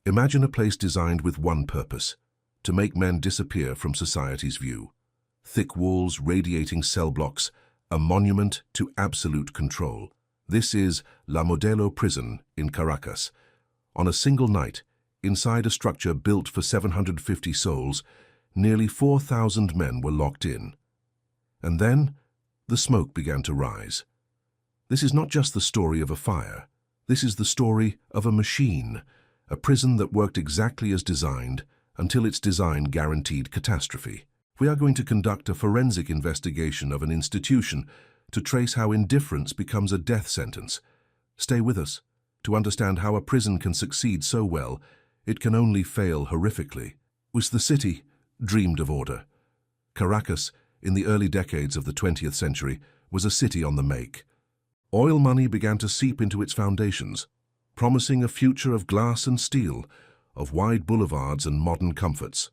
Imagine a place designed with one purpose: to make men disappear from society's view. Thick walls, radiating cell blocks, a monument to absolute control. This is La Modelo prison in Caracas. On a single night, inside a structure built for 750 souls, nearly 4,000 men were locked in. And then, the smoke began to rise. This is not just the story of a fire. This is the story of a machine, a prison that worked exactly as designed until its design guaranteed catastrophe. We are going to conduct a forensic investigation of an institution to trace how indifference becomes a death sentence. Stay with us to understand how a prison can succeed so well it can only fail horrifically. Was the city dreamed of order? Caracas, in the early decades of the 20th century, was a city on the make. Oil money began to seep into its foundations, promising a future of glass and steel, of wide boulevards and modern comforts.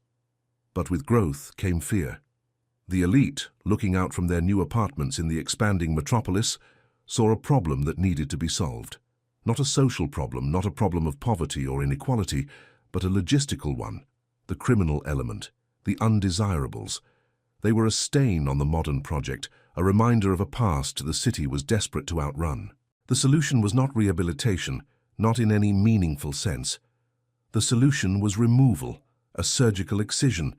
But with growth came fear. The elite, looking out from their new apartments in the expanding metropolis, saw a problem that needed to be solved. Not a social problem, not a problem of poverty or inequality, but a logistical one: the criminal element, the undesirables. They were a stain on the modern project, a reminder of a past the city was desperate to outrun. The solution was not rehabilitation, not in any meaningful sense. The solution was removal, a surgical excision.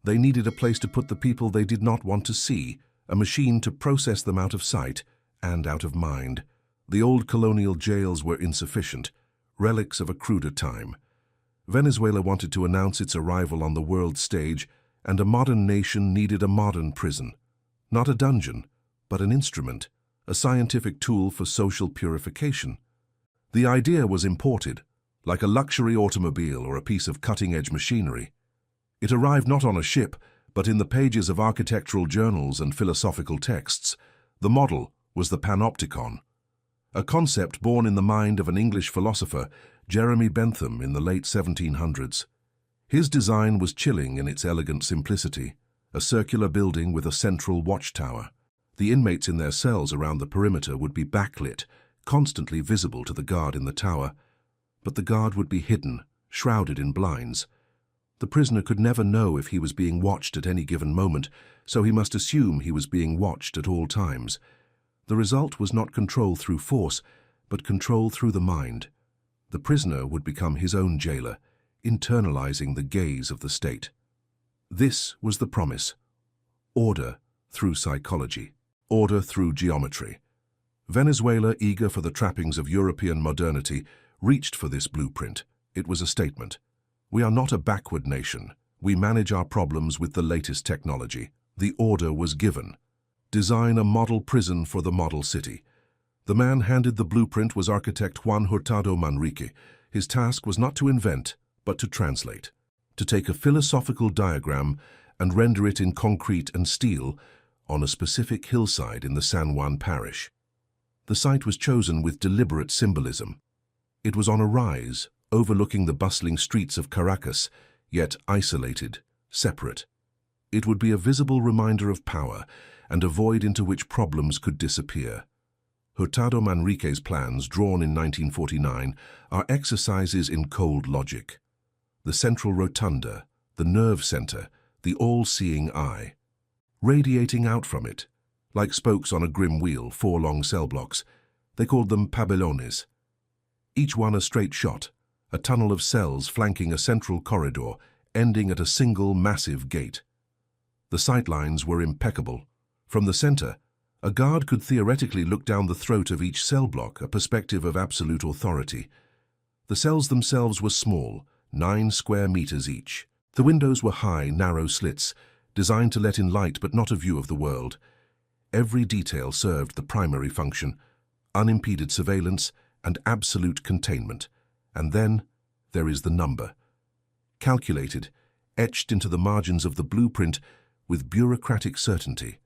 They needed a place to put the people they did not want to see, a machine to process them out of sight and out of mind. The old colonial jails were insufficient, relics of a cruder time. Venezuela wanted to announce its arrival on the world stage, and a modern nation needed a modern prison. Not a dungeon, but an instrument, a scientific tool for social purification. The idea was imported, like a luxury automobile or a piece of cutting-edge machinery. It arrived not on a ship, but in the pages of architectural journals and philosophical texts. The model was the panopticon, a concept born in the mind of an English philosopher, Jeremy Bentham, in the late 1700s. His design was chilling in its elegant simplicity, a circular building with a central watchtower. The inmates in their cells around the perimeter would be backlit, constantly visible to the guard in the tower, but the guard would be hidden, shrouded in blinds. The prisoner could never know if he was being watched at any given moment, so he must assume he was being watched at all times. The result was not control through force, but control through the mind. The prisoner would become his own jailer, internalizing the gaze of the state. This was the promise: order through psychology, order through geometry. Venezuela, eager for the trappings of European modernity, reached for this blueprint. It was a statement. We are not a backward nation. We manage our problems with the latest technology. The order was given. Design a model prison for the model city. The man handed the blueprint was architect Juan Hurtado Manrique. His task was not to invent, but to translate, to take a philosophical diagram and render it in concrete and steel on a specific hillside in the San Juan parish. The site was chosen with deliberate symbolism. It was on a rise, overlooking the bustling streets of Caracas, yet isolated, separate. It would be a visible reminder of power and a void into which problems could disappear. Hurtado Manrique's plans, drawn in 1949, are exercises in cold logic. The central rotunda, the nerve center, the all-seeing eye. Radiating out from it, like spokes on a grim wheel, 4 long cell blocks. They called them pabellones. Each one a straight shot, a tunnel of cells flanking a central corridor, ending at a single massive gate. The sightlines were impeccable. From the center, a guard could theoretically look down the throat of each cell block, a perspective of absolute authority. The cells themselves were small, 9 square meters each. The windows were high, narrow slits, designed to let in light but not a view of the world. Every detail served the primary function: unimpeded surveillance and absolute containment. And then there is the number. Calculated, etched into the margins of the blueprint with bureaucratic certainty.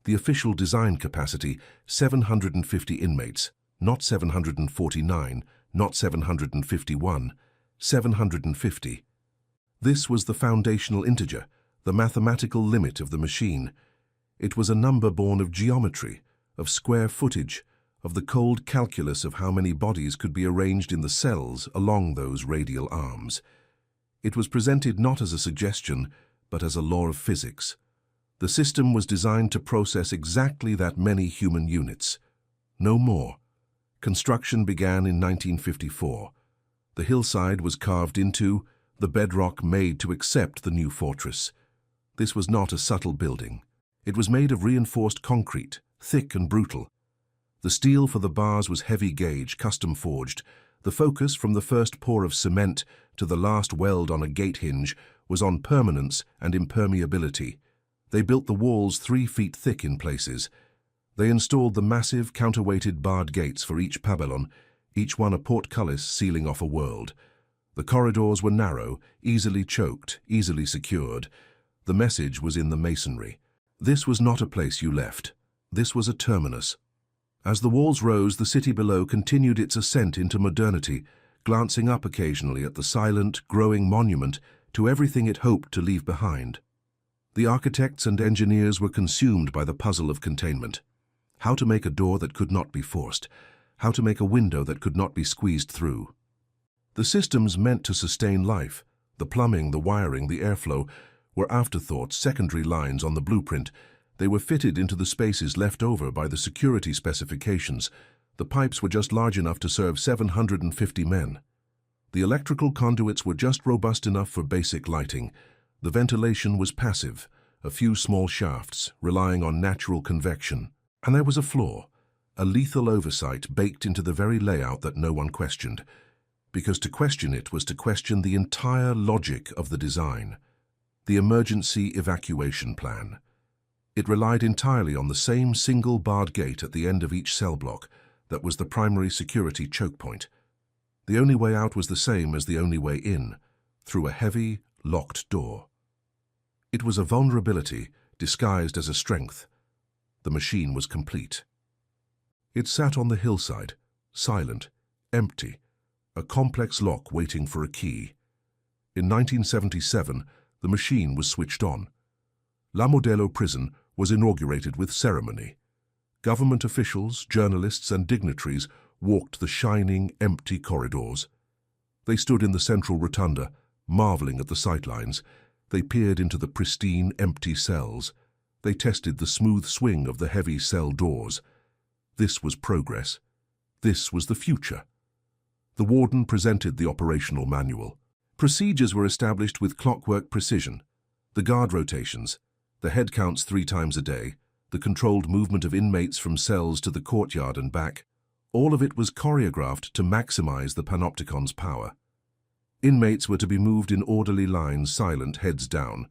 The official design capacity: 750 inmates, not 749, not 751, 750. This was the foundational integer, the mathematical limit of the machine. It was a number born of geometry, of square footage, of the cold calculus of how many bodies could be arranged in the cells along those radial arms. It was presented not as a suggestion, but as a law of physics. The system was designed to process exactly that many human units. No more. Construction began in 1954. The hillside was carved into, the bedrock made to accept the new fortress. This was not a subtle building. It was made of reinforced concrete, thick and brutal. The steel for the bars was heavy gauge, custom forged. The focus from the first pour of cement to the last weld on a gate hinge was on permanence and impermeability. They built the walls 3 feet thick in places. They installed the massive counterweighted barred gates for each pabellon, each one a portcullis sealing off a world. The corridors were narrow, easily choked, easily secured. The message was in the masonry. This was not a place you left. This was a terminus. As the walls rose, the city below continued its ascent into modernity, glancing up occasionally at the silent, growing monument to everything it hoped to leave behind. The architects and engineers were consumed by the puzzle of containment. How to make a door that could not be forced, how to make a window that could not be squeezed through. The systems meant to sustain life, the plumbing, the wiring, the airflow, were afterthoughts, secondary lines on the blueprint. They were fitted into the spaces left over by the security specifications. The pipes were just large enough to serve 750 men. The electrical conduits were just robust enough for basic lighting. The ventilation was passive, a few small shafts, relying on natural convection. And there was a flaw, a lethal oversight baked into the very layout that no one questioned, because to question it was to question the entire logic of the design, the emergency evacuation plan. It relied entirely on the same single barred gate at the end of each cell block that was the primary security choke point. The only way out was the same as the only way in, through a heavy, locked door. It was a vulnerability disguised as a strength. The machine was complete. It sat on the hillside, silent, empty, a complex lock waiting for a key. In 1977, the machine was switched on. La Modelo prison was inaugurated with ceremony. Government officials, journalists, and dignitaries walked the shining, empty corridors. They stood in the central rotunda, marveling at the sightlines. They peered into the pristine, empty cells. They tested the smooth swing of the heavy cell doors. This was progress. This was the future. The warden presented the operational manual. Procedures were established with clockwork precision. The guard rotations, the head counts 3 times a day, the controlled movement of inmates from cells to the courtyard and back, all of it was choreographed to maximize the panopticon's power. Inmates were to be moved in orderly lines, silent, heads down.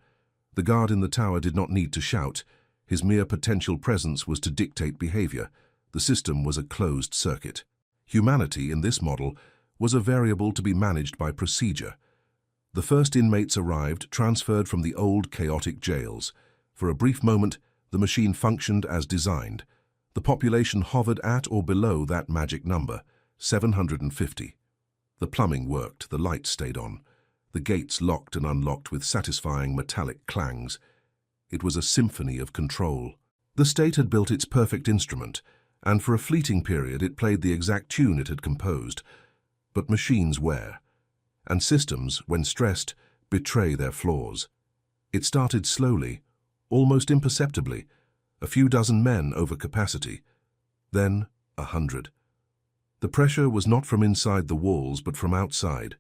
The guard in the tower did not need to shout. His mere potential presence was to dictate behavior. The system was a closed circuit. Humanity, in this model, was a variable to be managed by procedure. The first inmates arrived, transferred from the old chaotic jails. For a brief moment, the machine functioned as designed. The population hovered at or below that magic number, 750. The plumbing worked, the lights stayed on. The gates locked and unlocked with satisfying metallic clangs. It was a symphony of control. The state had built its perfect instrument, and for a fleeting period it played the exact tune it had composed. But machines wear, and systems, when stressed, betray their flaws. It started slowly, almost imperceptibly, a few dozen men over capacity, then 100. The pressure was not from inside the walls, but from outside.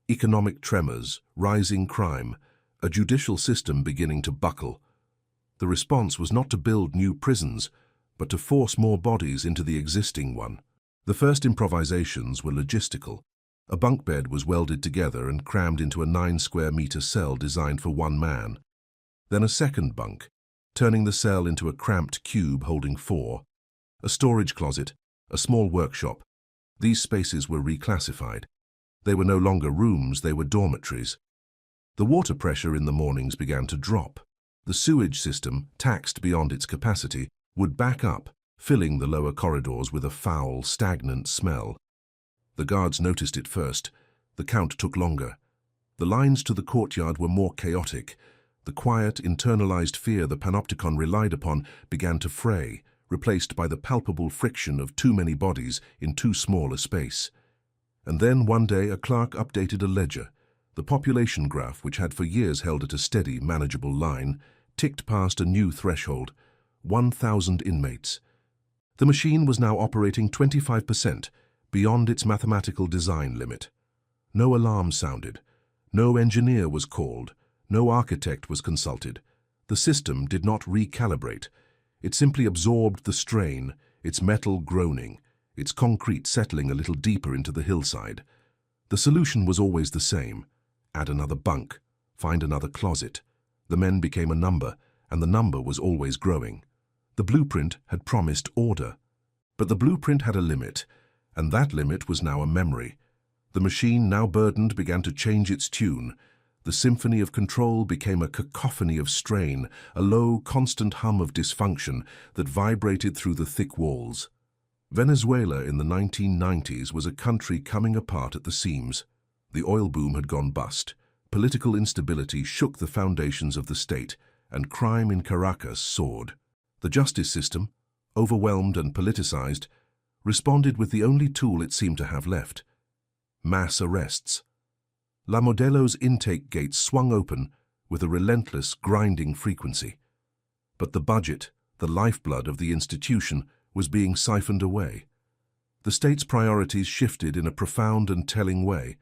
Economic tremors, rising crime, a judicial system beginning to buckle. The response was not to build new prisons, but to force more bodies into the existing one. The first improvisations were logistical. A bunk bed was welded together and crammed into a 9-square-meter cell designed for 1 man. Then a second bunk, turning the cell into a cramped cube holding 4. A storage closet, a small workshop. These spaces were reclassified. They were no longer rooms, they were dormitories. The water pressure in the mornings began to drop. The sewage system, taxed beyond its capacity, would back up, filling the lower corridors with a foul, stagnant smell. The guards noticed it first. The count took longer. The lines to the courtyard were more chaotic. The quiet, internalized fear the panopticon relied upon began to fray, replaced by the palpable friction of too many bodies in too small a space. And then one day a clerk updated a ledger. The population graph, which had for years held at a steady, manageable line, ticked past a new threshold: 1,000 inmates. The machine was now operating 25% beyond its mathematical design limit. No alarm sounded. No engineer was called. No architect was consulted. The system did not recalibrate. It simply absorbed the strain, its metal groaning, its concrete settling a little deeper into the hillside. The solution was always the same: add another bunk, find another closet. The men became a number, and the number was always growing. The blueprint had promised order. But the blueprint had a limit, and that limit was now a memory. The machine, now burdened, began to change its tune. The symphony of control became a cacophony of strain, a low, constant hum of dysfunction that vibrated through the thick walls. Venezuela in the 1990s was a country coming apart at the seams. The oil boom had gone bust. Political instability shook the foundations of the state, and crime in Caracas soared. The justice system, overwhelmed and politicized, responded with the only tool it seemed to have left: mass arrests. La Modelo's intake gates swung open with a relentless, grinding frequency. But the budget, the lifeblood of the institution, was being siphoned away. The state's priorities shifted in a profound and telling way.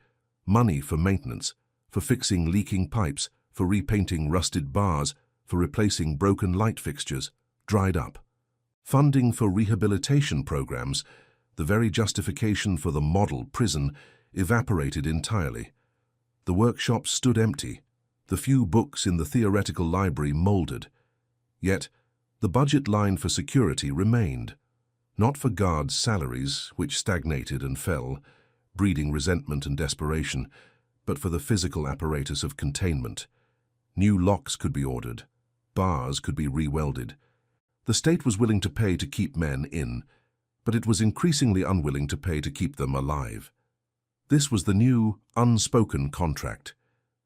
Money for maintenance, for fixing leaking pipes, for repainting rusted bars, for replacing broken light fixtures, dried up. Funding for rehabilitation programs, the very justification for the model prison, evaporated entirely. The workshops stood empty. The few books in the theoretical library molded. Yet, the budget line for security remained. Not for guards' salaries, which stagnated and fell, breeding resentment and desperation, but for the physical apparatus of containment. New locks could be ordered. Bars could be re-welded. The state was willing to pay to keep men in, but it was increasingly unwilling to pay to keep them alive. This was the new, unspoken contract.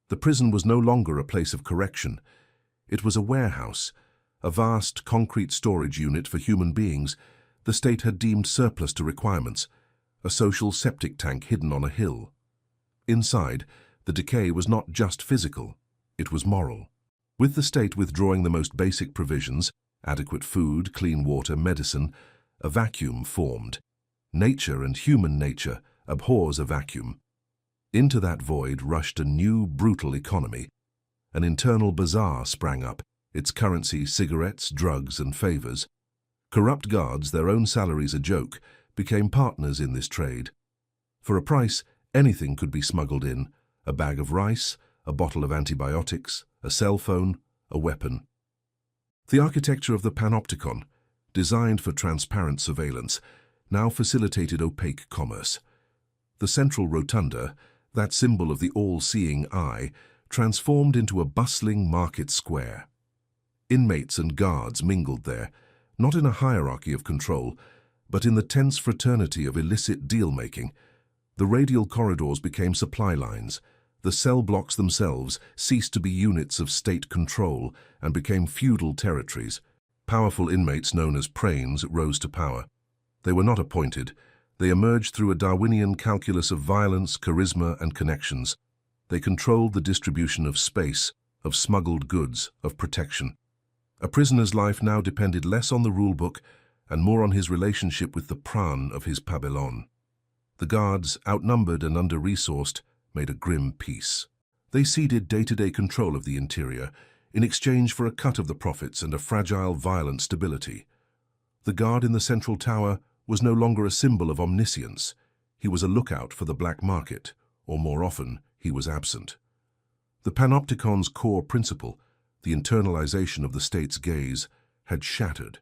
The prison was no longer a place of correction. It was a warehouse, a vast concrete storage unit for human beings the state had deemed surplus to requirements, a social septic tank hidden on a hill. Inside, the decay was not just physical, it was moral. With the state withdrawing the most basic provisions, adequate food, clean water, medicine, a vacuum formed. Nature and human nature abhors a vacuum. Into that void rushed a new, brutal economy. An internal bazaar sprang up, its currency cigarettes, drugs, and favors. Corrupt guards, their own salaries a joke, became partners in this trade. For a price, anything could be smuggled in: a bag of rice, a bottle of antibiotics, a cell phone, a weapon. The architecture of the panopticon, designed for transparent surveillance, now facilitated opaque commerce. The central rotunda, that symbol of the all-seeing eye, transformed into a bustling market square. Inmates and guards mingled there, not in a hierarchy of control, but in the tense fraternity of illicit deal-making. The radial corridors became supply lines. The cell blocks themselves ceased to be units of state control and became feudal territories. Powerful inmates known as prains rose to power. They were not appointed. They emerged through a Darwinian calculus of violence, charisma, and connections. They controlled the distribution of space, of smuggled goods, of protection. A prisoner's life now depended less on the rulebook and more on his relationship with the pran of his pabellon. The guards, outnumbered and under-resourced, made a grim peace. They ceded day-to-day control of the interior in exchange for a cut of the profits and a fragile, violent stability. The guard in the central tower was no longer a symbol of omniscience. He was a lookout for the black market, or more often, he was absent. The panopticon's core principle, the internalization of the state's gaze, had shattered.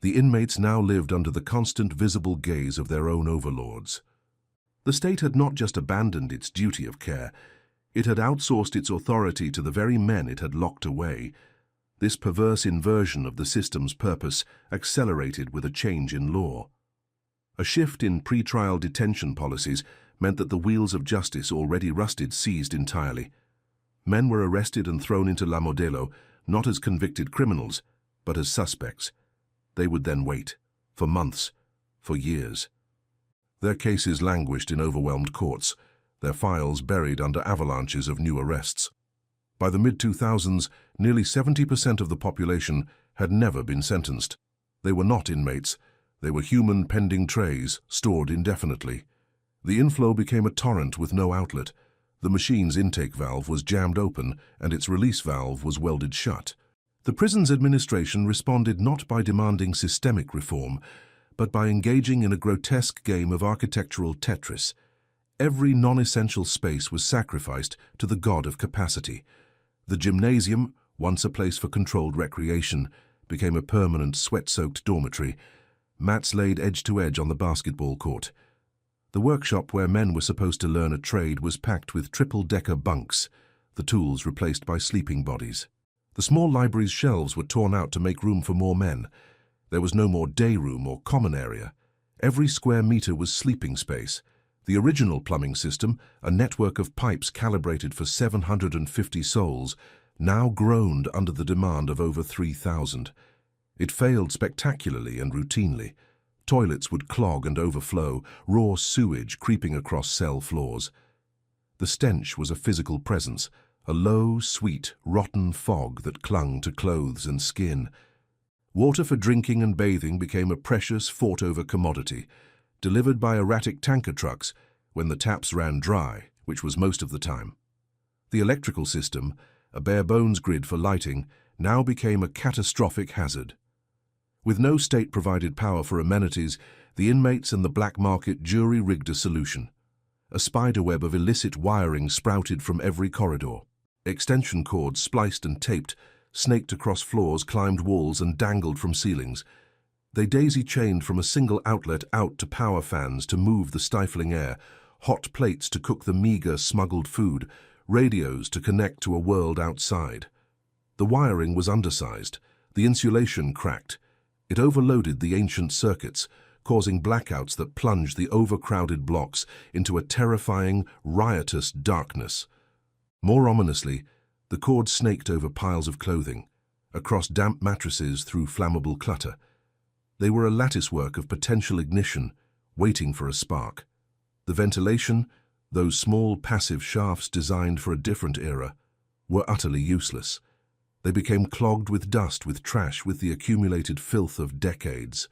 The inmates now lived under the constant visible gaze of their own overlords. The state had not just abandoned its duty of care, it had outsourced its authority to the very men it had locked away. This perverse inversion of the system's purpose accelerated with a change in law. A shift in pre-trial detention policies meant that the wheels of justice, already rusted, seized entirely. Men were arrested and thrown into La Modelo, not as convicted criminals, but as suspects. They would then wait, for months, for years. Their cases languished in overwhelmed courts, their files buried under avalanches of new arrests. By the mid-2000s, nearly 70% of the population had never been sentenced. They were not inmates. They were human pending trays, stored indefinitely. The inflow became a torrent with no outlet. The machine's intake valve was jammed open and its release valve was welded shut. The prison's administration responded not by demanding systemic reform, but by engaging in a grotesque game of architectural Tetris. Every non-essential space was sacrificed to the god of capacity. The gymnasium, once a place for controlled recreation, became a permanent sweat-soaked dormitory, mats laid edge-to-edge on the basketball court. The workshop where men were supposed to learn a trade was packed with triple-decker bunks, the tools replaced by sleeping bodies. The small library's shelves were torn out to make room for more men. There was no more day room or common area. Every square meter was sleeping space. The original plumbing system, a network of pipes calibrated for 750 souls, now groaned under the demand of over 3,000. It failed spectacularly and routinely. Toilets would clog and overflow, raw sewage creeping across cell floors. The stench was a physical presence, a low, sweet, rotten fog that clung to clothes and skin. Water for drinking and bathing became a precious, fought-over commodity, delivered by erratic tanker trucks when the taps ran dry, which was most of the time. The electrical system, a bare-bones grid for lighting, now became a catastrophic hazard. With no state-provided power for amenities, the inmates and the black market jury-rigged a solution. A spiderweb of illicit wiring sprouted from every corridor. Extension cords, spliced and taped, snaked across floors, climbed walls, and dangled from ceilings. They daisy-chained from a single outlet out to power fans to move the stifling air, hot plates to cook the meager, smuggled food, radios to connect to a world outside. The wiring was undersized, the insulation cracked. It overloaded the ancient circuits, causing blackouts that plunged the overcrowded blocks into a terrifying, riotous darkness. More ominously, the cord snaked over piles of clothing, across damp mattresses through flammable clutter. They were a latticework of potential ignition, waiting for a spark. The ventilation, those small passive shafts designed for a different era, were utterly useless. They became clogged with dust, with trash, with the accumulated filth of decades.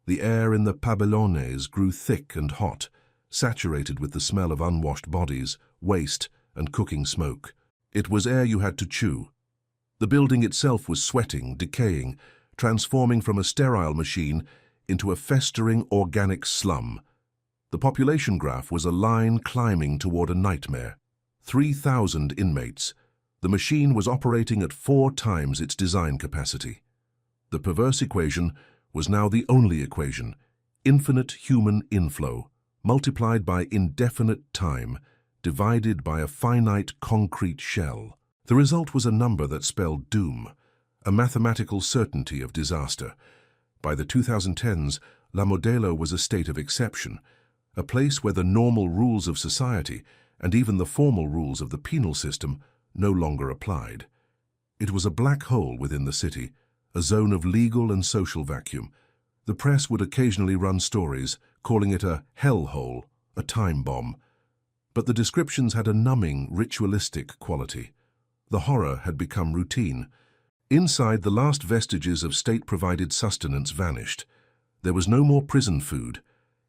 The air in the pabellones grew thick and hot, saturated with the smell of unwashed bodies, waste, and cooking smoke. It was air you had to chew. The building itself was sweating, decaying, transforming from a sterile machine into a festering organic slum. The population graph was a line climbing toward a nightmare. 3,000 inmates. The machine was operating at 4 times its design capacity. The perverse equation was now the only equation: infinite human inflow, multiplied by indefinite time, divided by a finite concrete shell. The result was a number that spelled doom, a mathematical certainty of disaster. By the 2010s, La Modelo was a state of exception, a place where the normal rules of society, and even the formal rules of the penal system, no longer applied. It was a black hole within the city, a zone of legal and social vacuum. The press would occasionally run stories, calling it a hellhole, a time bomb. But the descriptions had a numbing, ritualistic quality. The horror had become routine. Inside, the last vestiges of state-provided sustenance vanished. There was no more prison food.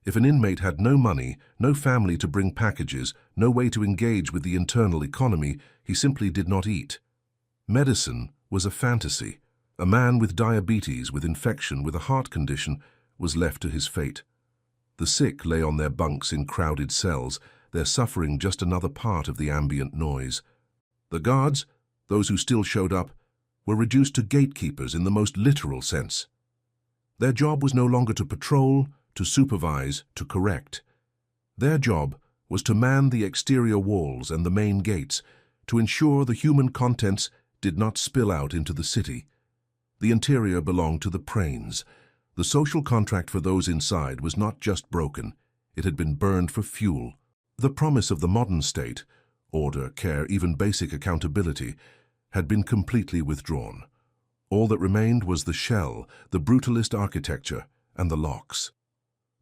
If an inmate had no money, no family to bring packages, no way to engage with the internal economy, he simply did not eat. Medicine was a fantasy. A man with diabetes, with infection, with a heart condition, was left to his fate. The sick lay on their bunks in crowded cells, their suffering just another part of the ambient noise. The guards, those who still showed up, were reduced to gatekeepers in the most literal sense. Their job was no longer to patrol, to supervise, to correct. Their job was to man the exterior walls and the main gates, to ensure the human contents did not spill out into the city. The interior belonged to the prains. The social contract for those inside was not just broken, it had been burned for fuel. The promise of the modern state, order, care, even basic accountability, had been completely withdrawn. All that remained was the shell, the brutalist architecture, and the locks.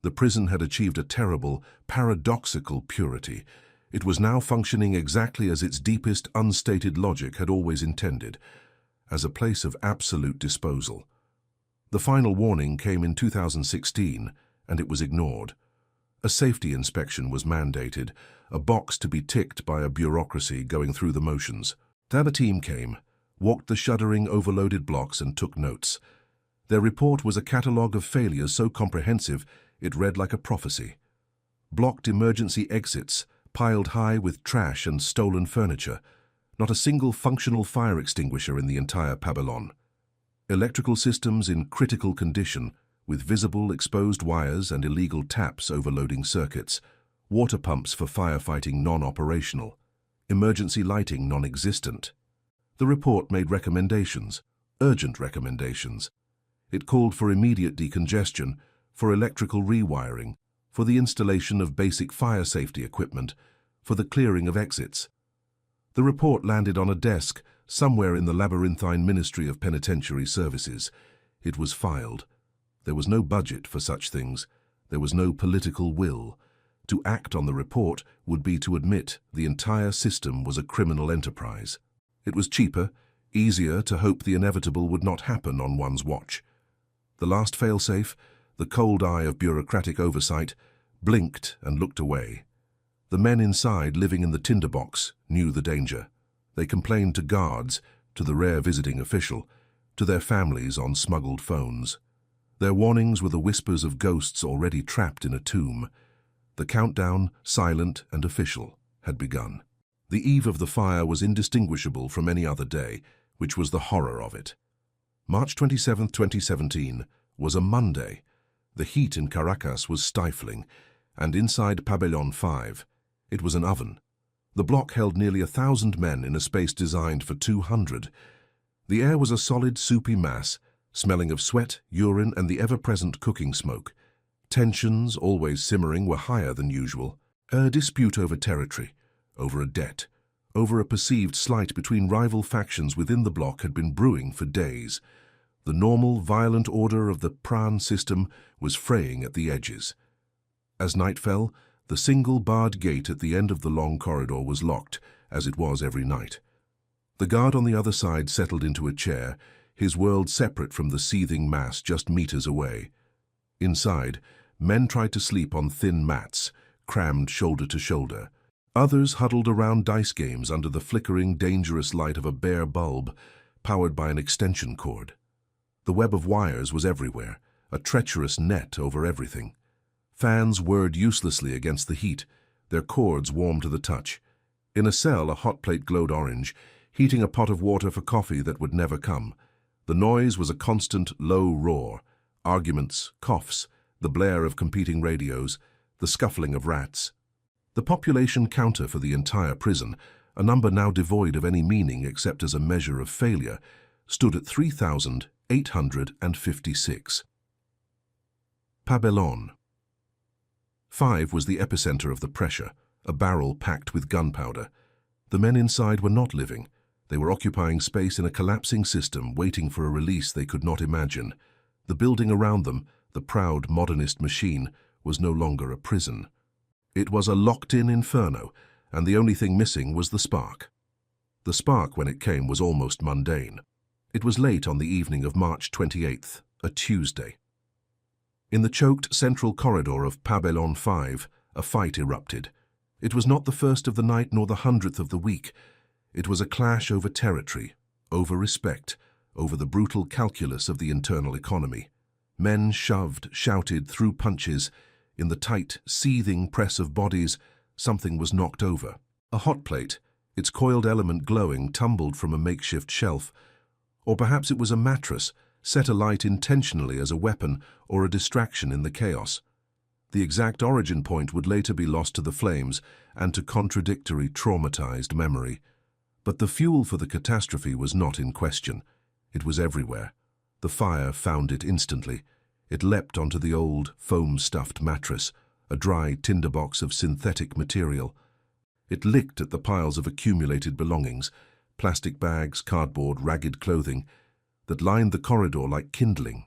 The prison had achieved a terrible, paradoxical purity. It was now functioning exactly as its deepest, unstated logic had always intended, as a place of absolute disposal. The final warning came in 2016, and it was ignored. A safety inspection was mandated, a box to be ticked by a bureaucracy going through the motions. Then a team came, walked the shuddering, overloaded blocks and took notes. Their report was a catalogue of failures so comprehensive it read like a prophecy. Blocked emergency exits, piled high with trash and stolen furniture, not a single functional fire extinguisher in the entire pabellon. Electrical systems in critical condition, with visible exposed wires and illegal taps overloading circuits, water pumps for firefighting non-operational, emergency lighting non-existent. The report made recommendations, urgent recommendations. It called for immediate decongestion, for electrical rewiring, for the installation of basic fire safety equipment, for the clearing of exits. The report landed on a desk somewhere in the labyrinthine Ministry of Penitentiary Services. It was filed. There was no budget for such things. There was no political will. To act on the report would be to admit the entire system was a criminal enterprise. It was cheaper, easier to hope the inevitable would not happen on one's watch. The last failsafe, the cold eye of bureaucratic oversight, blinked and looked away. The men inside, living in the tinderbox, knew the danger. They complained to guards, to the rare visiting official, to their families on smuggled phones. Their warnings were the whispers of ghosts already trapped in a tomb. The countdown, silent and official, had begun. The eve of the fire was indistinguishable from any other day, which was the horror of it. March 27, 2017, was a Monday. The heat in Caracas was stifling, and inside Pabellon 5, it was an oven. The block held nearly 1,000 men in a space designed for 200. The air was a solid, soupy mass, smelling of sweat, urine, and the ever-present cooking smoke. Tensions, always simmering, were higher than usual. A dispute over territory, over a debt, over a perceived slight between rival factions within the block had been brewing for days. The normal, violent order of the Pran system was fraying at the edges. As night fell, the single barred gate at the end of the long corridor was locked, as it was every night. The guard on the other side settled into a chair, his world separate from the seething mass just meters away. Inside, men tried to sleep on thin mats, crammed shoulder to shoulder. Others huddled around dice games under the flickering, dangerous light of a bare bulb, powered by an extension cord. The web of wires was everywhere, a treacherous net over everything. Fans whirred uselessly against the heat, their cords warm to the touch. In a cell, a hot plate glowed orange, heating a pot of water for coffee that would never come. The noise was a constant, low roar. Arguments, coughs, the blare of competing radios, the scuffling of rats. The population counter for the entire prison, a number now devoid of any meaning except as a measure of failure, stood at 3,856. Pabellon 5 was the epicenter of the pressure, a barrel packed with gunpowder. The men inside were not living. They were occupying space in a collapsing system, waiting for a release they could not imagine. The building around them, the proud modernist machine, was no longer a prison. It was a locked-in inferno, and the only thing missing was the spark. The spark, when it came, was almost mundane. It was late on the evening of March 28th, a Tuesday. In the choked central corridor of Pabellon 5, a fight erupted. It was not the first of the night nor the 100th of the week. It was a clash over territory, over respect, over the brutal calculus of the internal economy. Men shoved, shouted, threw punches. In the tight, seething press of bodies, something was knocked over. A hot plate, its coiled element glowing, tumbled from a makeshift shelf. Or perhaps it was a mattress, set alight intentionally as a weapon or a distraction in the chaos. The exact origin point would later be lost to the flames and to contradictory, traumatized memory. But the fuel for the catastrophe was not in question. It was everywhere. The fire found it instantly. It leapt onto the old, foam-stuffed mattress, a dry tinderbox of synthetic material. It licked at the piles of accumulated belongings, plastic bags, cardboard, ragged clothing. that lined the corridor like kindling.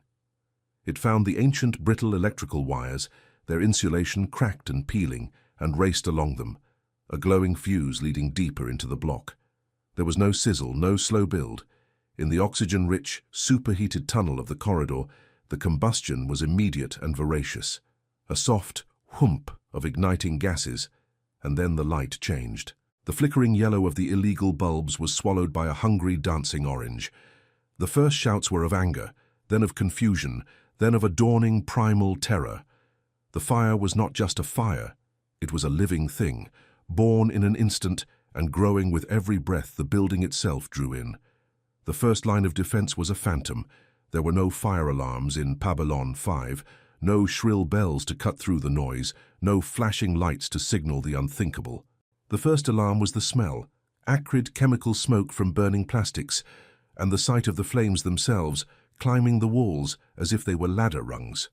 It found the ancient brittle electrical wires, their insulation cracked and peeling, and raced along them, a glowing fuse leading deeper into the block. There was no sizzle, no slow build. In the oxygen-rich, superheated tunnel of the corridor, the combustion was immediate and voracious. A soft whoomp of igniting gases, and then the light changed. The flickering yellow of the illegal bulbs was swallowed by a hungry, dancing orange. The first shouts were of anger, then of confusion, then of a dawning primal terror. The fire was not just a fire, it was a living thing, born in an instant and growing with every breath the building itself drew in. The first line of defense was a phantom. There were no fire alarms in Babylon 5, no shrill bells to cut through the noise, no flashing lights to signal the unthinkable. The first alarm was the smell, acrid chemical smoke from burning plastics, and the sight of the flames themselves climbing the walls as if they were ladder rungs.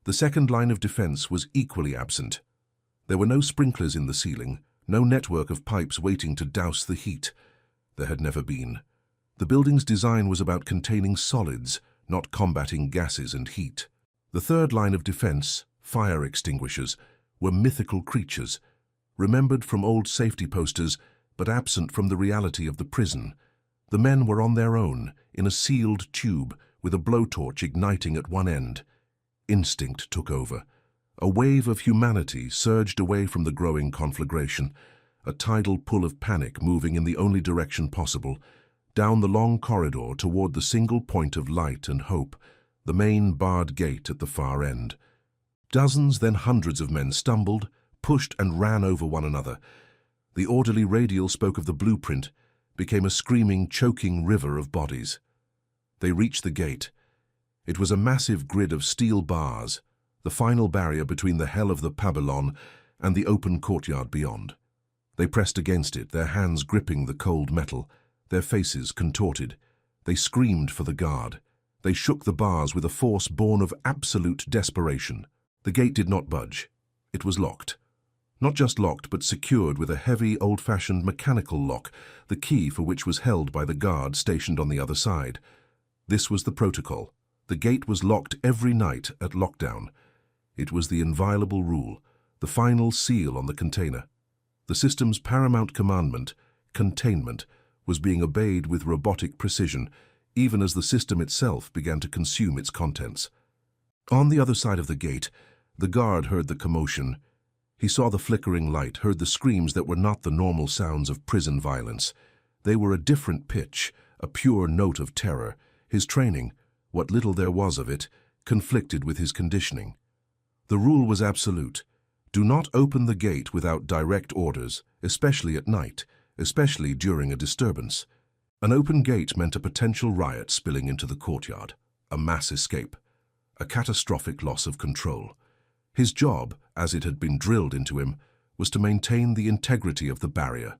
The second line of defense was equally absent. There were no sprinklers in the ceiling, no network of pipes waiting to douse the heat. There had never been. The building's design was about containing solids, not combating gases and heat. The third line of defense, fire extinguishers, were mythical creatures, remembered from old safety posters, but absent from the reality of the prison. The men were on their own, in a sealed tube, with a blowtorch igniting at one end. Instinct took over. A wave of humanity surged away from the growing conflagration, a tidal pull of panic moving in the only direction possible, down the long corridor toward the single point of light and hope, the main barred gate at the far end. Dozens, then hundreds of men stumbled, pushed and ran over one another. The orderly radial spoke of the blueprint, became a screaming, choking river of bodies. They reached the gate. It was a massive grid of steel bars, the final barrier between the hell of the Babylon and the open courtyard beyond. They pressed against it, their hands gripping the cold metal, their faces contorted. They screamed for the guard. They shook the bars with a force born of absolute desperation. The gate did not budge. It was locked. Not just locked, but secured with a heavy, old-fashioned mechanical lock, the key for which was held by the guard stationed on the other side. This was the protocol. The gate was locked every night at lockdown. It was the inviolable rule, the final seal on the container. The system's paramount commandment, containment, was being obeyed with robotic precision, even as the system itself began to consume its contents. On the other side of the gate, the guard heard the commotion. He saw the flickering light, heard the screams that were not the normal sounds of prison violence. They were a different pitch, a pure note of terror. His training, what little there was of it, conflicted with his conditioning. The rule was absolute. Do not open the gate without direct orders, especially at night, especially during a disturbance. An open gate meant a potential riot spilling into the courtyard, a mass escape, a catastrophic loss of control. His job, as it had been drilled into him, was to maintain the integrity of the barrier.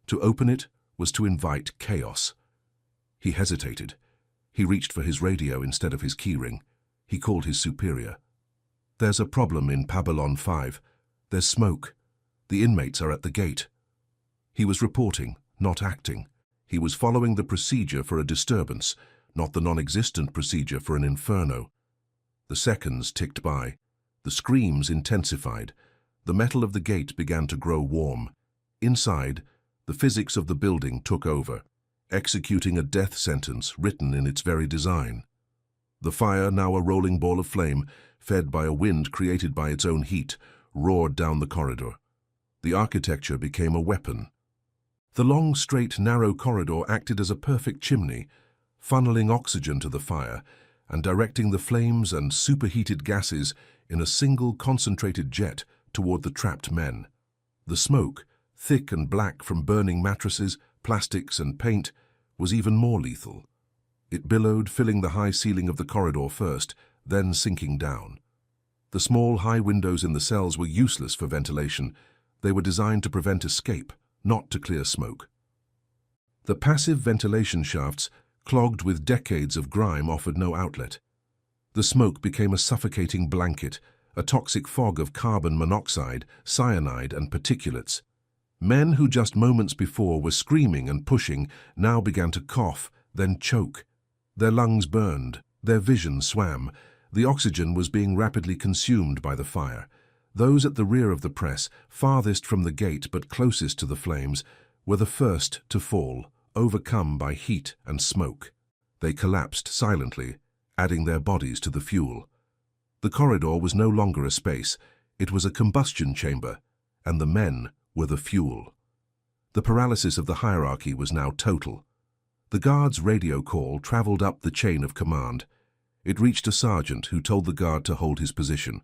To open it was to invite chaos. He hesitated. He reached for his radio instead of his keyring. He called his superior. "There's a problem in Babylon 5. There's smoke. The inmates are at the gate." He was reporting, not acting. He was following the procedure for a disturbance, not the non-existent procedure for an inferno. The seconds ticked by. The screams intensified. The metal of the gate began to grow warm. Inside, the physics of the building took over, executing a death sentence written in its very design. The fire, now a rolling ball of flame, fed by a wind created by its own heat, roared down the corridor. The architecture became a weapon. The long, straight, narrow corridor acted as a perfect chimney, funneling oxygen to the fire and directing the flames and superheated gases in a single concentrated jet toward the trapped men. The smoke, thick and black from burning mattresses, plastics and paint, was even more lethal. It billowed, filling the high ceiling of the corridor first, then sinking down. The small, high windows in the cells were useless for ventilation. They were designed to prevent escape, not to clear smoke. The passive ventilation shafts, clogged with decades of grime, offered no outlet. The smoke became a suffocating blanket, a toxic fog of carbon monoxide, cyanide, and particulates. Men who just moments before were screaming and pushing now began to cough, then choke. Their lungs burned, their vision swam. The oxygen was being rapidly consumed by the fire. Those at the rear of the press, farthest from the gate but closest to the flames, were the first to fall, overcome by heat and smoke. They collapsed silently, adding their bodies to the fuel. The corridor was no longer a space, it was a combustion chamber, and the men were the fuel. The paralysis of the hierarchy was now total. The guard's radio call traveled up the chain of command. It reached a sergeant who told the guard to hold his position.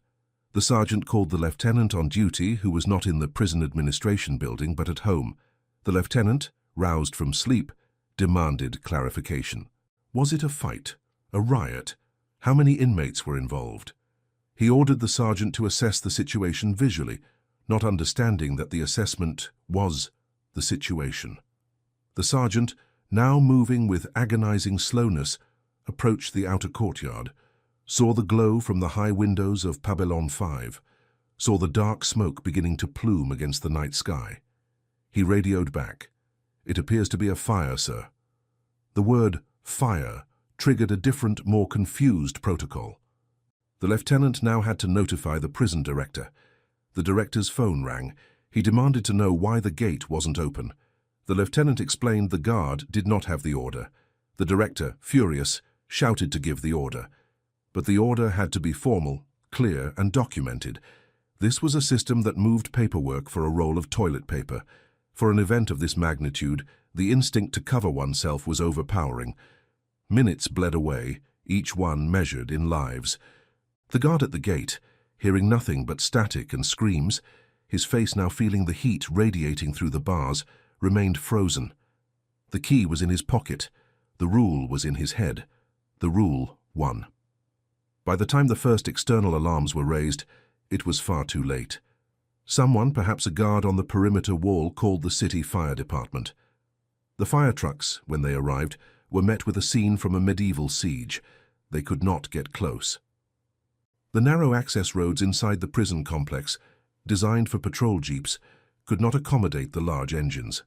The sergeant called the lieutenant on duty, who was not in the prison administration building but at home. The lieutenant, roused from sleep, demanded clarification. Was it a fight? A riot? How many inmates were involved? He ordered the sergeant to assess the situation visually, not understanding that the assessment was the situation. The sergeant, now moving with agonizing slowness, approached the outer courtyard, saw the glow from the high windows of Pavilion 5, saw the dark smoke beginning to plume against the night sky. He radioed back. "It appears to be a fire, sir." The word fire triggered a different, more confused protocol. The lieutenant now had to notify the prison director. The director's phone rang. He demanded to know why the gate wasn't open. The lieutenant explained the guard did not have the order. The director, furious, shouted to give the order. But the order had to be formal, clear, and documented. This was a system that moved paperwork for a roll of toilet paper. For an event of this magnitude, the instinct to cover oneself was overpowering. Minutes bled away, each one measured in lives. The guard at the gate, hearing nothing but static and screams, his face now feeling the heat radiating through the bars, remained frozen. The key was in his pocket. The rule was in his head. The rule won. By the time the first external alarms were raised, it was far too late. Someone, perhaps a guard on the perimeter wall, called the city fire department. The fire trucks, when they arrived, were met with a scene from a medieval siege. They could not get close. The narrow access roads inside the prison complex, designed for patrol jeeps, could not accommodate the large engines.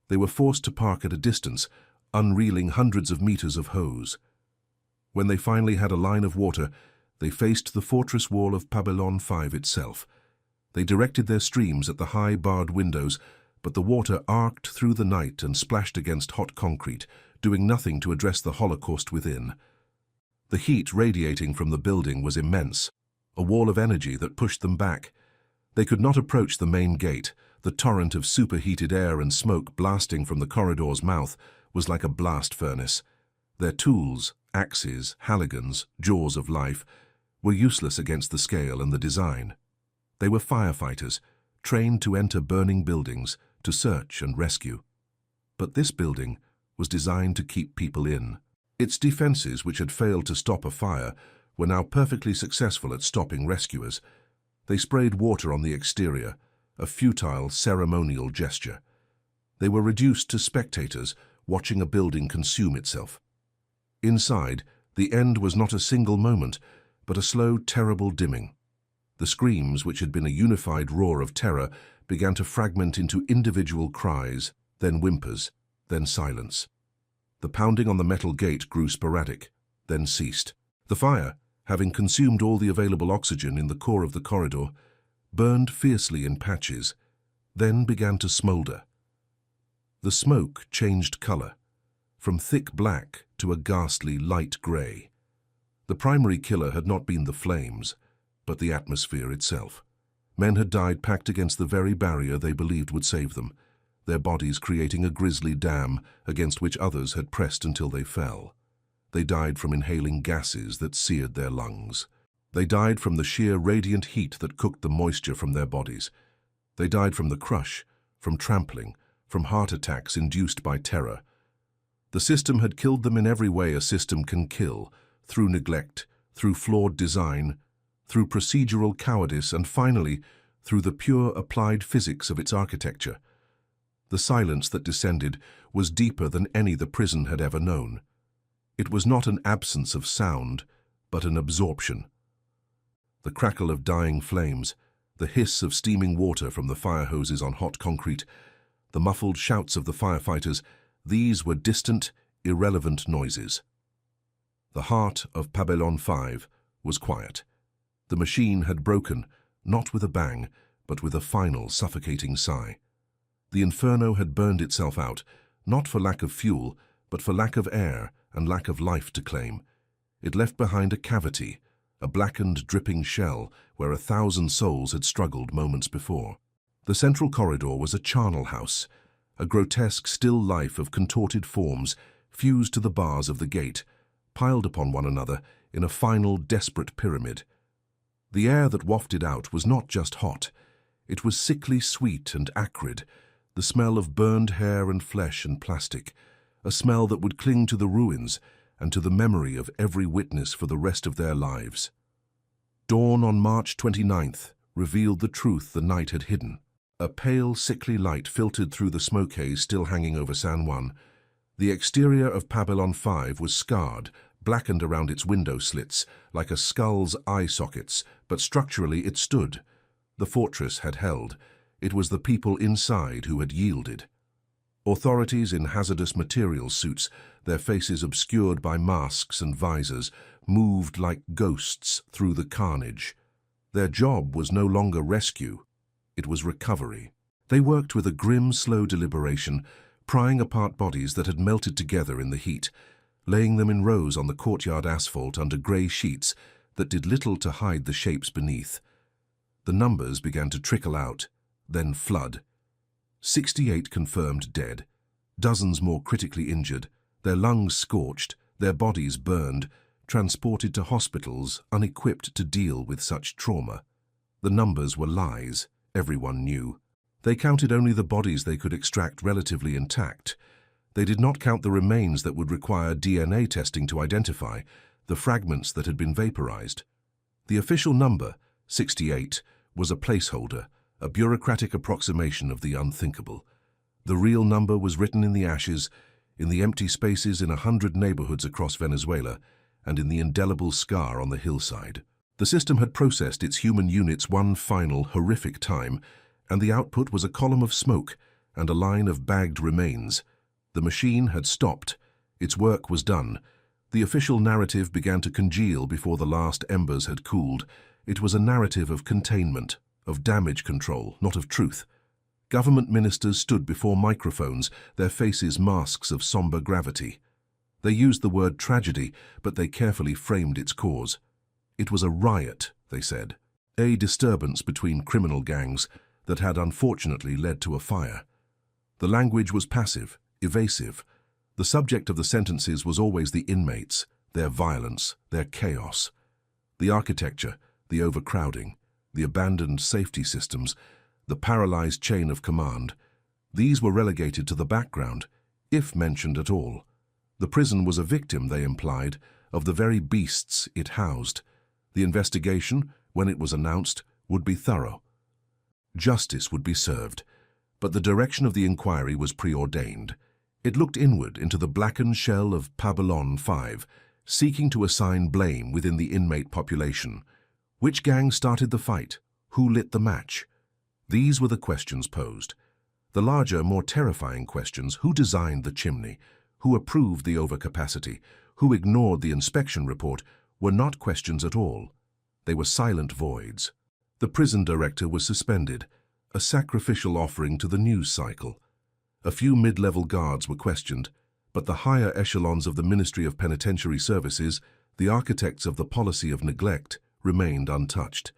They were forced to park at a distance, unreeling hundreds of meters of hose. When they finally had a line of water, they faced the fortress wall of Pavilion 5 itself. They directed their streams at the high barred windows, but the water arced through the night and splashed against hot concrete, doing nothing to address the holocaust within. The heat radiating from the building was immense, a wall of energy that pushed them back. They could not approach the main gate. The torrent of superheated air and smoke blasting from the corridor's mouth was like a blast furnace. Their tools, axes, haligans, jaws of life, were useless against the scale and the design. They were firefighters, trained to enter burning buildings, to search and rescue. But this building was designed to keep people in. Its defenses, which had failed to stop a fire, were now perfectly successful at stopping rescuers. They sprayed water on the exterior, a futile ceremonial gesture. They were reduced to spectators watching a building consume itself. Inside, the end was not a single moment, but a slow, terrible dimming. The screams, which had been a unified roar of terror, began to fragment into individual cries, then whimpers, then silence. The pounding on the metal gate grew sporadic, then ceased. The fire, having consumed all the available oxygen in the core of the corridor, burned fiercely in patches, then began to smolder. The smoke changed color, from thick black to a ghastly light gray. The primary killer had not been the flames, but the atmosphere itself. Men had died packed against the very barrier they believed would save them, their bodies creating a grisly dam against which others had pressed until they fell. They died from inhaling gases that seared their lungs. They died from the sheer radiant heat that cooked the moisture from their bodies. They died from the crush, from trampling, from heart attacks induced by terror. The system had killed them in every way a system can kill, through neglect, through flawed design, through procedural cowardice, and finally, through the pure applied physics of its architecture. The silence that descended was deeper than any the prison had ever known. It was not an absence of sound, but an absorption. The crackle of dying flames, the hiss of steaming water from the fire hoses on hot concrete, the muffled shouts of the firefighters, these were distant, irrelevant noises. The heart of Pabellon 5 was quiet. The machine had broken, not with a bang, but with a final suffocating sigh. The Inferno had burned itself out, not for lack of fuel, but for lack of air and lack of life to claim. It left behind a cavity, a blackened, dripping shell where 1,000 souls had struggled moments before. The central corridor was a charnel house, a grotesque still life of contorted forms fused to the bars of the gate, piled upon one another in a final, desperate pyramid. The air that wafted out was not just hot. It was sickly sweet and acrid, the smell of burned hair and flesh and plastic, a smell that would cling to the ruins and to the memory of every witness for the rest of their lives. Dawn on March 29th revealed the truth the night had hidden. A pale, sickly light filtered through the smoke haze still hanging over San Juan. The exterior of Pabellon 5 was scarred, blackened around its window slits, like a skull's eye sockets, but structurally it stood. The fortress had held. It was the people inside who had yielded. Authorities in hazardous materials suits, their faces obscured by masks and visors, moved like ghosts through the carnage. Their job was no longer rescue. It was recovery. They worked with a grim, slow deliberation, prying apart bodies that had melted together in the heat, laying them in rows on the courtyard asphalt under grey sheets that did little to hide the shapes beneath. The numbers began to trickle out, then flood. 68 confirmed dead, dozens more critically injured, their lungs scorched, their bodies burned, transported to hospitals unequipped to deal with such trauma. The numbers were lies, everyone knew. They counted only the bodies they could extract relatively intact. They did not count the remains that would require DNA testing to identify, the fragments that had been vaporized. The official number, 68, was a placeholder, a bureaucratic approximation of the unthinkable. The real number was written in the ashes, in the empty spaces in 100 neighborhoods across Venezuela, and in the indelible scar on the hillside. The system had processed its human units one final, horrific time, and the output was a column of smoke and a line of bagged remains. The machine had stopped. Its work was done. The official narrative began to congeal before the last embers had cooled. It was a narrative of containment, of damage control, not of truth. Government ministers stood before microphones, their faces masks of somber gravity. They used the word tragedy, but they carefully framed its cause. It was a riot, they said, a disturbance between criminal gangs that had unfortunately led to a fire. The language was passive, evasive. The subject of the sentences was always the inmates, their violence, their chaos. The architecture, the overcrowding, the abandoned safety systems, the paralyzed chain of command, these were relegated to the background, if mentioned at all. The prison was a victim, they implied, of the very beasts it housed. The investigation, when it was announced, would be thorough. Justice would be served, but the direction of the inquiry was preordained. It looked inward into the blackened shell of Pabellon 5, seeking to assign blame within the inmate population. Which gang started the fight? Who lit the match? These were the questions posed. The larger, more terrifying questions: who designed the chimney? Who approved the overcapacity? Who ignored the inspection report? Were not questions at all. They were silent voids. The prison director was suspended, a sacrificial offering to the news cycle. A few mid-level guards were questioned, but the higher echelons of the Ministry of Penitentiary Services, the architects of the policy of neglect, remained untouched.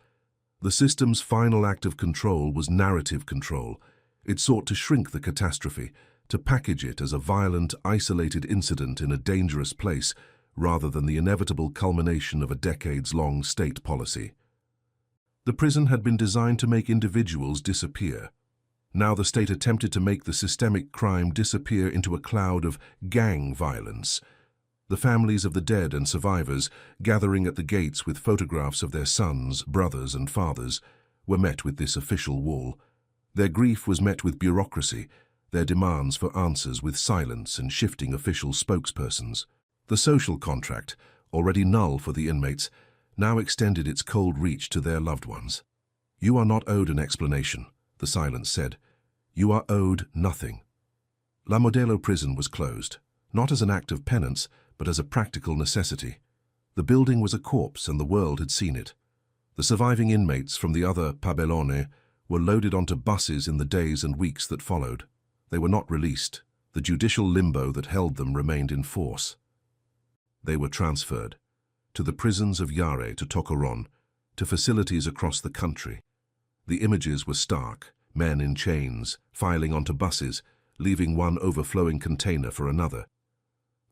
The system's final act of control was narrative control. It sought to shrink the catastrophe, to package it as a violent, isolated incident in a dangerous place, rather than the inevitable culmination of a decades-long state policy. The prison had been designed to make individuals disappear. Now the state attempted to make the systemic crime disappear into a cloud of gang violence. The families of the dead and survivors, gathering at the gates with photographs of their sons, brothers, and fathers, were met with this official wall. Their grief was met with bureaucracy, their demands for answers with silence and shifting official spokespersons. The social contract, already null for the inmates, now extended its cold reach to their loved ones. "You are not owed an explanation," the silence said. "You are owed nothing." La Modelo prison was closed, not as an act of penance, but as a practical necessity. The building was a corpse and the world had seen it. The surviving inmates from the other pabellone were loaded onto buses in the days and weeks that followed. They were not released. The judicial limbo that held them remained in force. They were transferred to the prisons of Yare, to Tocoron, to facilities across the country. The images were stark, men in chains, filing onto buses, leaving one overflowing container for another.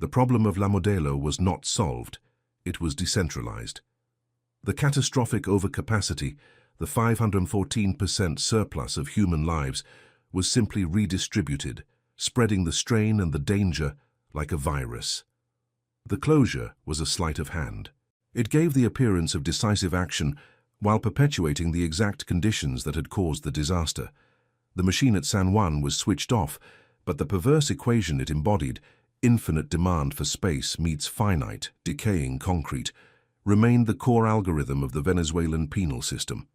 The problem of La Modelo was not solved, it was decentralized. The catastrophic overcapacity, the 514% surplus of human lives, was simply redistributed, spreading the strain and the danger like a virus. The closure was a sleight of hand. It gave the appearance of decisive action while perpetuating the exact conditions that had caused the disaster. The machine at San Juan was switched off, but the perverse equation it embodied, infinite demand for space meets finite, decaying concrete, remained the core algorithm of the Venezuelan penal system.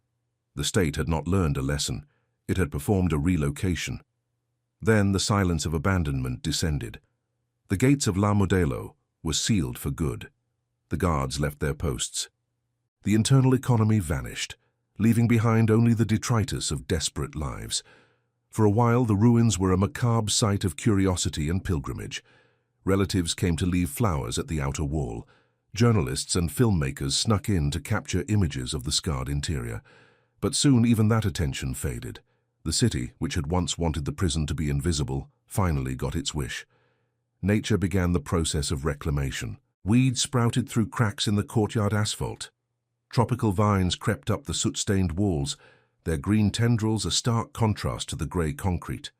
The state had not learned a lesson. It had performed a relocation. Then the silence of abandonment descended. The gates of La Modelo were sealed for good. The guards left their posts. The internal economy vanished, leaving behind only the detritus of desperate lives. For a while, the ruins were a macabre site of curiosity and pilgrimage. Relatives came to leave flowers at the outer wall. Journalists and filmmakers snuck in to capture images of the scarred interior. But soon even that attention faded. The city, which had once wanted the prison to be invisible, finally got its wish. Nature began the process of reclamation. Weeds sprouted through cracks in the courtyard asphalt. Tropical vines crept up the soot-stained walls, their green tendrils a stark contrast to the grey concrete.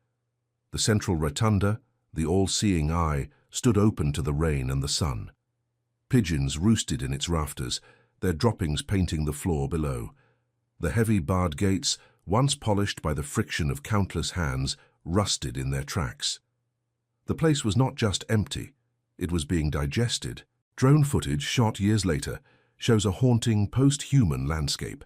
The central rotunda, the all-seeing eye, stood open to the rain and the sun. Pigeons roosted in its rafters, their droppings painting the floor below. The heavy barred gates, once polished by the friction of countless hands, rusted in their tracks. The place was not just empty, it was being digested. Drone footage shot years later shows a haunting, post-human landscape.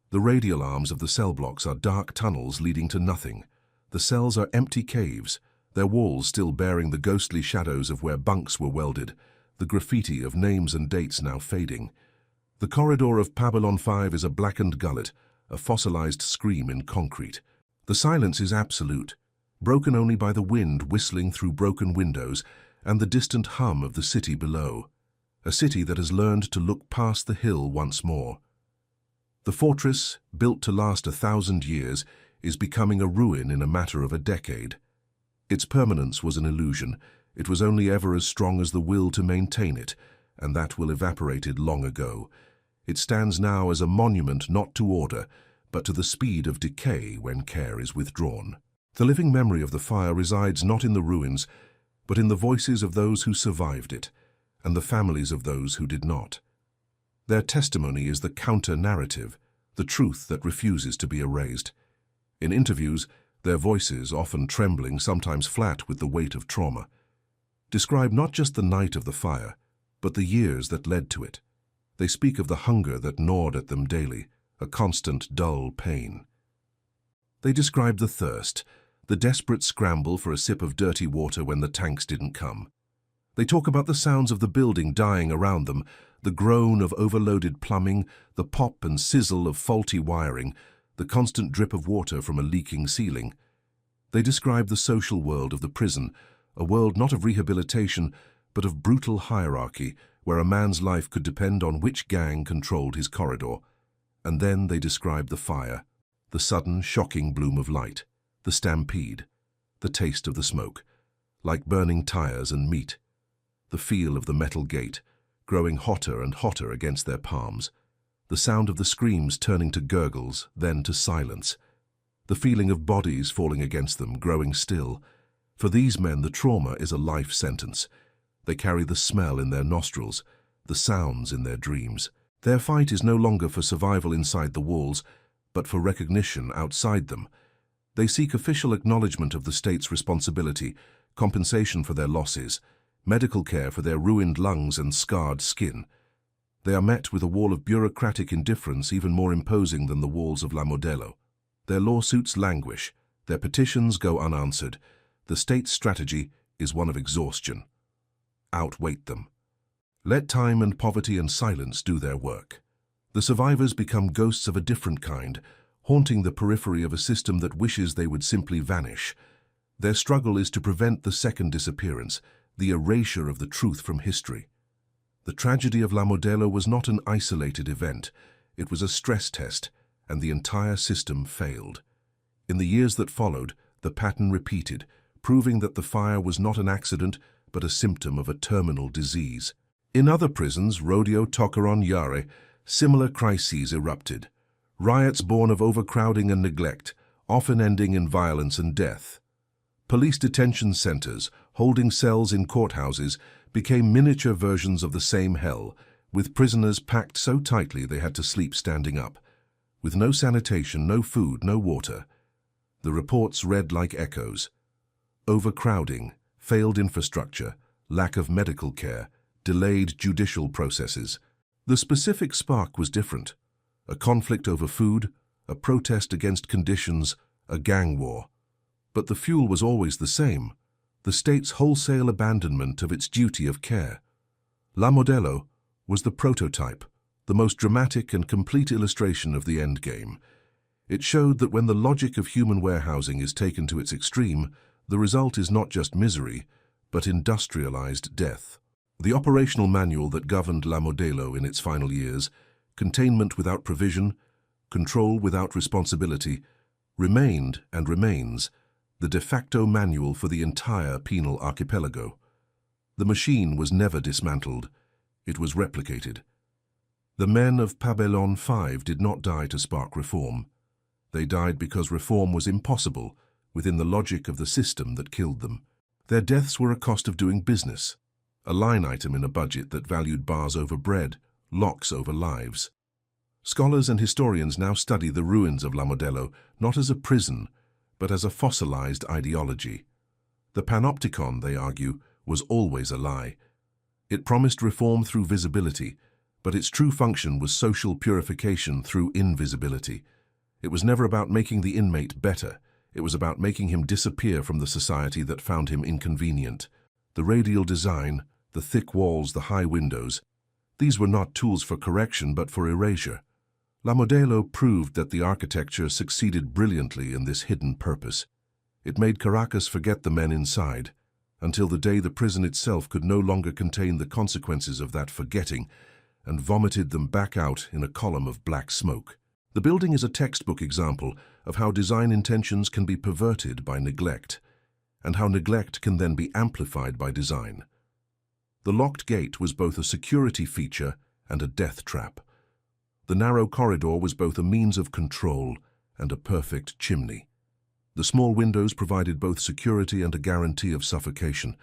The radial arms of the cell blocks are dark tunnels leading to nothing. The cells are empty caves, their walls still bearing the ghostly shadows of where bunks were welded, the graffiti of names and dates now fading. The corridor of Pabellon 5 is a blackened gullet, a fossilized scream in concrete. The silence is absolute, broken only by the wind whistling through broken windows and the distant hum of the city below. A city that has learned to look past the hill once more. The fortress, built to last 1,000 years, is becoming a ruin in a matter of a decade. Its permanence was an illusion. It was only ever as strong as the will to maintain it, and that will evaporated long ago. It stands now as a monument not to order, but to the speed of decay when care is withdrawn. The living memory of the fire resides not in the ruins, but in the voices of those who survived it, and the families of those who did not. Their testimony is the counter-narrative, the truth that refuses to be erased. In interviews, their voices, often trembling, sometimes flat with the weight of trauma, describe not just the night of the fire, but the years that led to it. They speak of the hunger that gnawed at them daily, a constant, dull pain. They describe the thirst, the desperate scramble for a sip of dirty water when the tanks didn't come. They talk about the sounds of the building dying around them, the groan of overloaded plumbing, the pop and sizzle of faulty wiring, the constant drip of water from a leaking ceiling. They describe the social world of the prison, a world not of rehabilitation, but of brutal hierarchy, where a man's life could depend on which gang controlled his corridor. And then they describe the fire, the sudden, shocking bloom of light, the stampede, the taste of the smoke, like burning tires and meat, the feel of the metal gate, growing hotter and hotter against their palms, the sound of the screams turning to gurgles, then to silence, the feeling of bodies falling against them, growing still. For these men, the trauma is a life sentence. They carry the smell in their nostrils, the sounds in their dreams. Their fight is no longer for survival inside the walls, but for recognition outside them. They seek official acknowledgement of the state's responsibility, compensation for their losses, medical care for their ruined lungs and scarred skin. They are met with a wall of bureaucratic indifference even more imposing than the walls of La Modelo. Their lawsuits languish, their petitions go unanswered. The state's strategy is one of exhaustion. Outwait them. Let time and poverty and silence do their work. The survivors become ghosts of a different kind, haunting the periphery of a system that wishes they would simply vanish. Their struggle is to prevent the second disappearance, the erasure of the truth from history. The tragedy of La Modelo was not an isolated event. It was a stress test, and the entire system failed. In the years that followed, the pattern repeated, proving that the fire was not an accident, but a symptom of a terminal disease. In other prisons, Rodeo, Tocaron, Yare, similar crises erupted. Riots born of overcrowding and neglect, often ending in violence and death. Police detention centers, holding cells in courthouses, became miniature versions of the same hell, with prisoners packed so tightly they had to sleep standing up. With no sanitation, no food, no water. The reports read like echoes. Overcrowding, failed infrastructure, lack of medical care, delayed judicial processes. The specific spark was different. A conflict over food, a protest against conditions, a gang war. But the fuel was always the same, the state's wholesale abandonment of its duty of care. La Modelo was the prototype, the most dramatic and complete illustration of the endgame. It showed that when the logic of human warehousing is taken to its extreme, the result is not just misery, but industrialized death. The operational manual that governed La Modelo in its final years, containment without provision, control without responsibility, remained and remains the de facto manual for the entire penal archipelago. The machine was never dismantled. It was replicated. The men of Pabellon 5 did not die to spark reform. They died because reform was impossible within the logic of the system that killed them. Their deaths were a cost of doing business, a line item in a budget that valued bars over bread, locks over lives. Scholars and historians now study the ruins of La Modelo not as a prison, but as a fossilized ideology. The panopticon, they argue, was always a lie. It promised reform through visibility, but its true function was social purification through invisibility. It was never about making the inmate better. It was about making him disappear from the society that found him inconvenient. The radial design, the thick walls, the high windows, these were not tools for correction but for erasure. La Modelo proved that the architecture succeeded brilliantly in this hidden purpose. It made Caracas forget the men inside, until the day the prison itself could no longer contain the consequences of that forgetting, and vomited them back out in a column of black smoke. The building is a textbook example of how design intentions can be perverted by neglect, and how neglect can then be amplified by design. The locked gate was both a security feature and a death trap. The narrow corridor was both a means of control and a perfect chimney. The small windows provided both security and a guarantee of suffocation.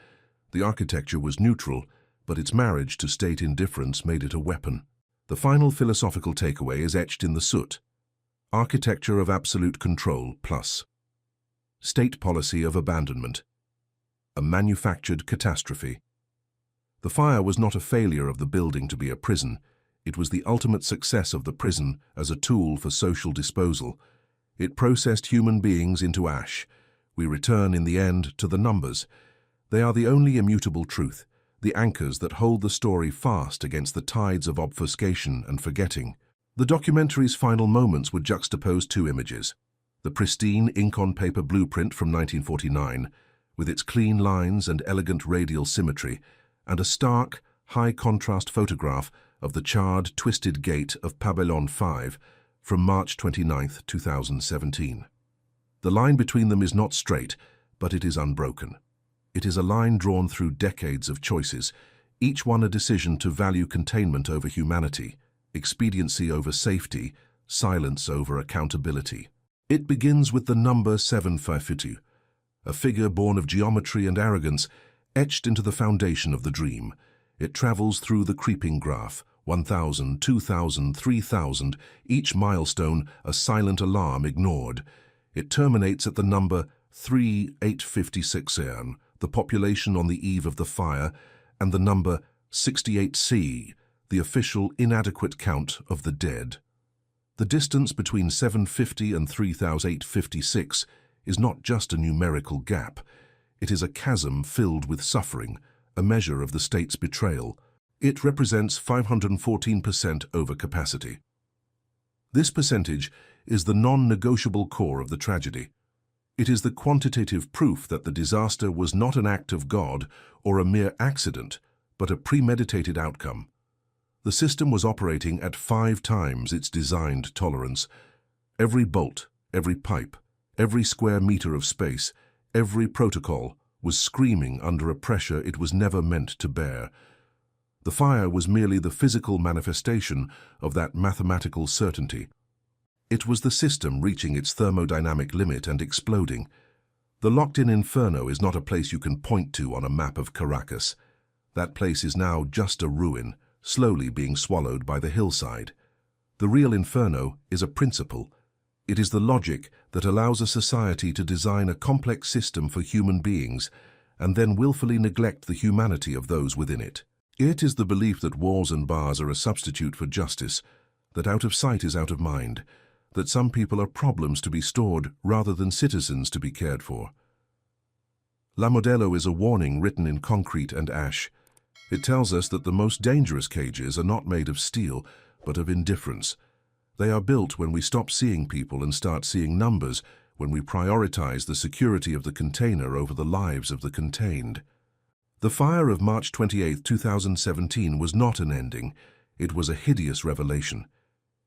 The architecture was neutral, but its marriage to state indifference made it a weapon. The final philosophical takeaway is etched in the soot. Architecture of absolute control plus state policy of abandonment. A manufactured catastrophe. The fire was not a failure of the building to be a prison. It was the ultimate success of the prison as a tool for social disposal. It processed human beings into ash. We return in the end to the numbers. They are the only immutable truth, the anchors that hold the story fast against the tides of obfuscation and forgetting. The documentary's final moments would juxtapose two images. The pristine ink-on-paper blueprint from 1949, with its clean lines and elegant radial symmetry, and a stark, high-contrast photograph of the charred, twisted gate of Pabellon 5 from March 29, 2017. The line between them is not straight, but it is unbroken. It is a line drawn through decades of choices, each one a decision to value containment over humanity, expediency over safety, silence over accountability. It begins with the number 752, a figure born of geometry and arrogance, etched into the foundation of the dream. It travels through the creeping graph, 1,000, 2,000, 3,000, each milestone a silent alarm ignored. It terminates at the number 3856, the population on the eve of the fire, and the number 68C, the official inadequate count of the dead. The distance between 750 and 3856 is not just a numerical gap. It is a chasm filled with suffering, a measure of the state's betrayal. It represents 514% overcapacity. This percentage is the non-negotiable core of the tragedy. It is the quantitative proof that the disaster was not an act of God or a mere accident, but a premeditated outcome. The system was operating at 5 times its designed tolerance. Every bolt, every pipe, every square meter of space, every protocol was screaming under a pressure it was never meant to bear. The fire was merely the physical manifestation of that mathematical certainty. It was the system reaching its thermodynamic limit and exploding. The locked-in Inferno is not a place you can point to on a map of Caracas. That place is now just a ruin, slowly being swallowed by the hillside. The real Inferno is a principle. It is the logic that allows a society to design a complex system for human beings and then willfully neglect the humanity of those within it. It is the belief that walls and bars are a substitute for justice, that out of sight is out of mind, that some people are problems to be stored rather than citizens to be cared for. La Modelo is a warning written in concrete and ash. It tells us that the most dangerous cages are not made of steel, but of indifference. They are built when we stop seeing people and start seeing numbers, when we prioritize the security of the container over the lives of the contained. The fire of March 28, 2017 was not an ending. It was a hideous revelation.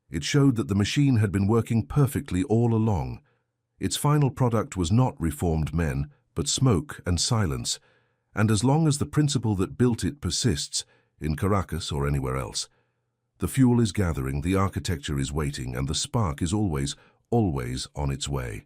It showed that the machine had been working perfectly all along. Its final product was not reformed men, but smoke and silence. And as long as the principle that built it persists, in Caracas or anywhere else, the fuel is gathering, the architecture is waiting, and the spark is always on its way.